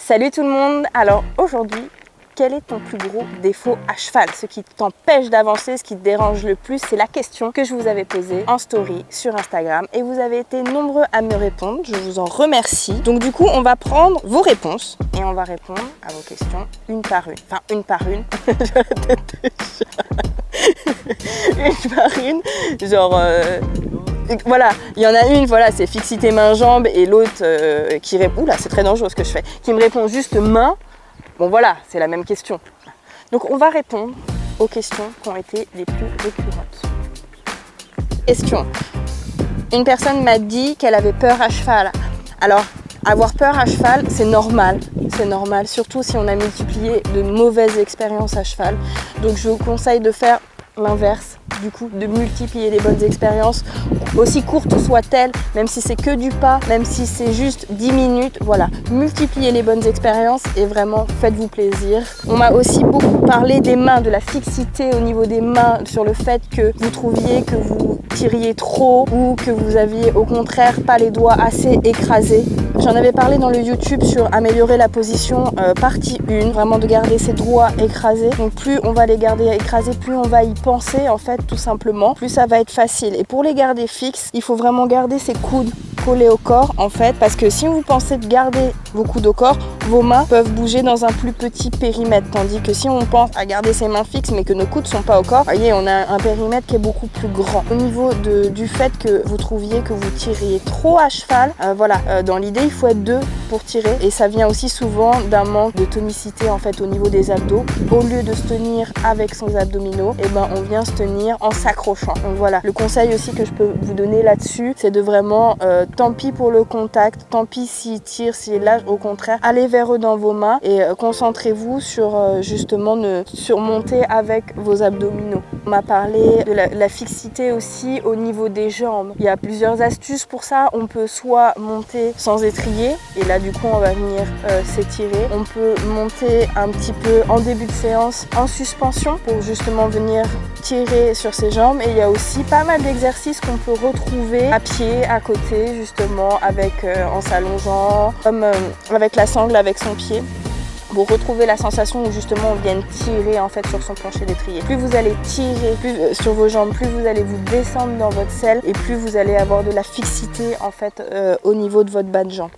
Salut tout le monde. Alors aujourd'hui, quel est ton plus gros défaut à cheval? Ce qui t'empêche d'avancer, ce qui te dérange le plus, c'est la question que je vous avais posée en story sur Instagram et vous avez été nombreux à me répondre. Je vous en remercie. Donc du coup, on va prendre vos réponses et on va répondre à vos questions une par une. Enfin, une par une. Une par une. Genre... Voilà, il y en a une, voilà, c'est fixité main-jambe et l'autre qui répond, oula, c'est très dangereux ce que je fais, qui me répond juste main. Bon voilà, c'est la même question. Donc on va répondre aux questions qui ont été les plus récurrentes. Question. Une personne m'a dit qu'elle avait peur à cheval. Alors, avoir peur à cheval, c'est normal, surtout si on a multiplié de mauvaises expériences à cheval. Donc je vous conseille de faire l'inverse, du coup, de multiplier les bonnes expériences, aussi courtes soient-elles, même si c'est que du pas, même si c'est juste 10 minutes, voilà. Multipliez les bonnes expériences et vraiment, faites-vous plaisir. On m'a aussi beaucoup parlé des mains, de la fixité au niveau des mains, sur le fait que vous trouviez que vous tiriez trop ou que vous aviez au contraire pas les doigts assez écrasés. J'en avais parlé dans le YouTube sur améliorer la position partie 1, vraiment de garder ses doigts écrasés. Donc plus on va les garder écrasés, plus on va y penser en fait tout simplement, plus ça va être facile. Et pour les garder fixes, il faut vraiment garder ses coudes collés au corps en fait, parce que si vous pensez de garder vos coudes au corps, vos mains peuvent bouger dans un plus petit périmètre, tandis que si on pense à garder ses mains fixes mais que nos coudes sont pas au corps, voyez, on a un périmètre qui est beaucoup plus grand. Au niveau du fait que vous trouviez que vous tiriez trop à cheval, dans l'idée il faut être deux pour tirer, et ça vient aussi souvent d'un manque de tonicité en fait au niveau des abdos. Au lieu de se tenir avec ses abdominaux, et ben on vient se tenir en s'accrochant. Donc voilà, le conseil aussi que je peux vous donner là-dessus, c'est de vraiment tant pis pour le contact, tant pis s'il tire, s'il lâche, au contraire, allez vers eux dans vos mains et concentrez-vous sur justement ne surmonter avec vos abdominaux. On m'a parlé de la fixité aussi au niveau des jambes. Il y a plusieurs astuces pour ça. On peut soit monter sans étrier, et là du coup on va venir s'étirer. On peut monter un petit peu en début de séance en suspension pour justement venir tirer sur ses jambes, et il y a aussi pas mal d'exercices qu'on peut retrouver à pied, à côté, justement avec en s'allongeant, comme avec la sangle avec son pied, pour retrouver la sensation où justement on vient tirer en fait sur son plancher d'étrier. Plus vous allez tirer sur vos jambes, plus vous allez vous descendre dans votre selle et plus vous allez avoir de la fixité en fait au niveau de votre bas de jambe.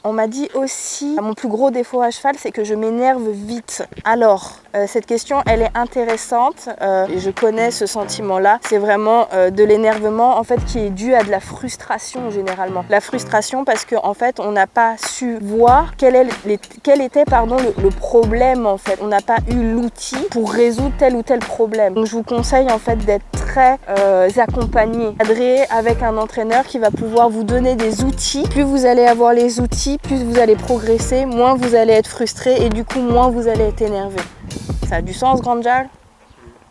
On m'a dit aussi, mon plus gros défaut à cheval, c'est que je m'énerve vite. Alors, cette question, elle est intéressante et je connais ce sentiment-là. C'est vraiment de l'énervement en fait qui est dû à de la frustration généralement. La frustration parce qu'en fait, on n'a pas su voir quel était le problème en fait. On n'a pas eu l'outil pour résoudre tel ou tel problème. Donc, je vous conseille en fait d'être très accompagné, cadré avec un entraîneur qui va pouvoir vous donner des outils. Plus vous allez avoir les outils, plus vous allez progresser, moins vous allez être frustré et du coup moins vous allez être énervé. Ça a du sens, Grande Jal?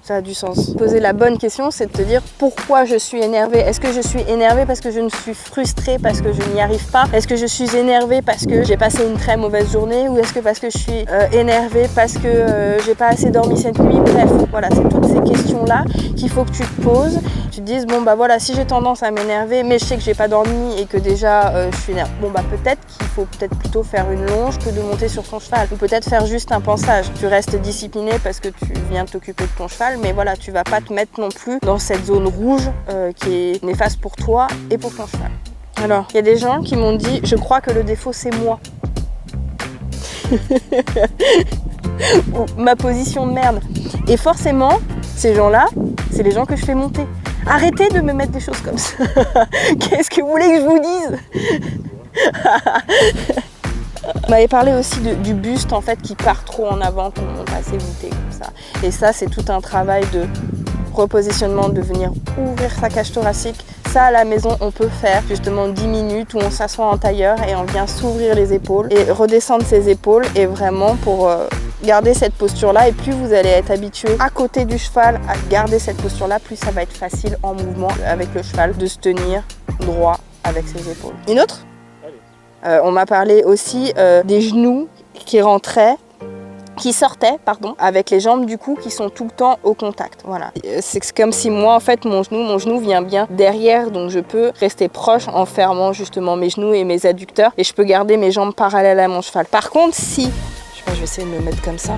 Ça a du sens. Poser la bonne question, c'est de te dire pourquoi je suis énervée. Est-ce que je suis énervée parce que je ne suis frustrée parce que je n'y arrive pas? Est-ce que je suis énervée parce que j'ai passé une très mauvaise journée? Ou est-ce que parce que je suis énervée parce que j'ai pas assez dormi cette nuit? Bref, voilà, c'est toutes ces questions-là qu'il faut que tu te poses. Tu te dises, bon bah voilà, si j'ai tendance à m'énerver, mais je sais que j'ai pas dormi et que déjà je suis énervée, bon bah peut-être qu'il faut plutôt faire une longe que de monter sur son cheval. Ou peut-être faire juste un pansage. Tu restes discipliné parce que tu viens t'occuper de ton cheval, mais voilà, tu vas pas te mettre non plus dans cette zone rouge qui est néfaste pour toi et pour ton cheval. Alors, il y a des gens qui m'ont dit, je crois que le défaut c'est moi. Ou ma position de merde. Et forcément, ces gens-là, c'est les gens que je fais monter. Arrêtez de me mettre des choses comme ça. Qu'est-ce que vous voulez que je vous dise? On m'avait parlé aussi du buste en fait qui part trop en avant quand on passe voûté comme ça. Et ça, c'est tout un travail de repositionnement, de venir ouvrir sa cage thoracique. Ça, à la maison, on peut faire justement 10 minutes où on s'assoit en tailleur et on vient s'ouvrir les épaules et redescendre ses épaules, et vraiment pour garder cette posture-là. Et plus vous allez être habitué à côté du cheval à garder cette posture-là, plus ça va être facile en mouvement avec le cheval de se tenir droit avec ses épaules. Une autre? On m'a parlé aussi des genoux qui rentraient qui sortait, pardon, avec les jambes du cou qui sont tout le temps au contact. Voilà. C'est comme si moi, en fait, mon genou vient bien derrière, donc je peux rester proche en fermant justement mes genoux et mes adducteurs, et je peux garder mes jambes parallèles à mon cheval. Par contre, si, je sais pas, je vais essayer de me mettre comme ça.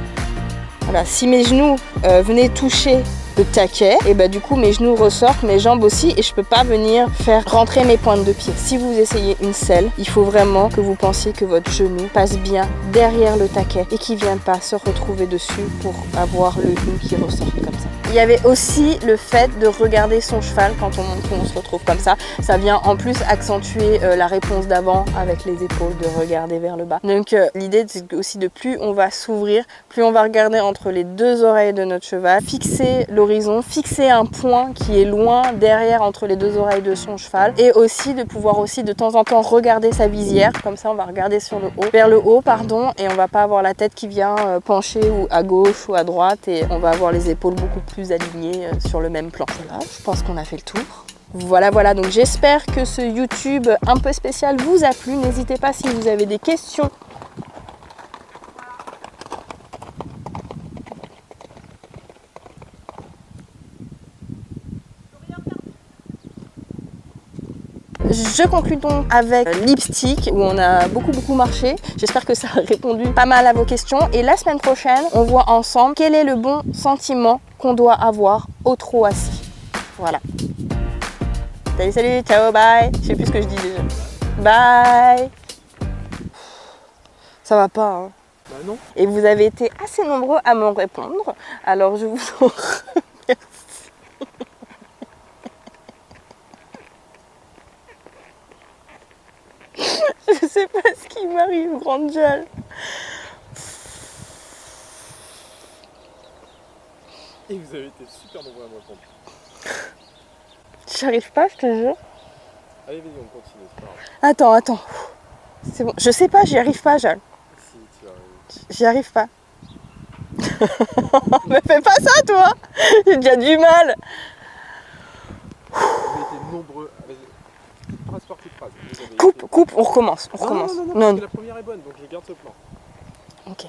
Voilà, si mes genoux venaient toucher le taquet, et bah du coup mes genoux ressortent, mes jambes aussi, et je peux pas venir faire rentrer mes pointes de pied. Si vous essayez une selle, il faut vraiment que vous pensiez que votre genou passe bien derrière le taquet et qu'il ne vienne pas se retrouver dessus pour avoir le genou qui ressorte comme ça. Il y avait aussi le fait de regarder son cheval quand on monte, on se retrouve comme ça. Ça vient en plus accentuer la réponse d'avant avec les épaules, de regarder vers le bas. Donc l'idée c'est aussi de plus on va s'ouvrir, plus on va regarder entre les deux oreilles de notre cheval, fixer l'horizon, fixer un point qui est loin derrière entre les deux oreilles de son cheval, et aussi de pouvoir aussi de temps en temps regarder sa visière. Comme ça on va regarder sur le haut, vers le haut pardon, et on va pas avoir la tête qui vient pencher ou à gauche ou à droite, et on va avoir les épaules beaucoup plus alignées sur le même plan. Voilà, je pense qu'on a fait le tour. Voilà, donc j'espère que ce YouTube un peu spécial vous a plu. N'hésitez pas si vous avez des questions. Je conclue donc avec Lipstick où on a beaucoup marché. J'espère que ça a répondu pas mal à vos questions. Et la semaine prochaine, on voit ensemble quel est le bon sentiment qu'on doit avoir au trot assis. Voilà. Salut, ciao, bye. Je sais plus ce que je dis déjà. Bye. Ça va pas, hein? Bah non. Et vous avez été assez nombreux à me répondre. Alors je vous en remercie. Je sais pas ce qui m'arrive, grande gueule. Et vous avez été super nombreux à me répondre. J'y arrive pas, je te jure. Allez, vas-y, on continue, c'est pas grave. Attends. C'est bon. Je sais pas, j'y arrive pas, Jal. Si, tu vas arriver. J'y arrive pas. Me fais pas ça, toi. J'ai déjà du mal. Vous avez été nombreux. Vas-y, phrase par toute phrase. Coupe, on recommence. Non, Non. parce que la première est bonne, donc je garde ce plan. Ok.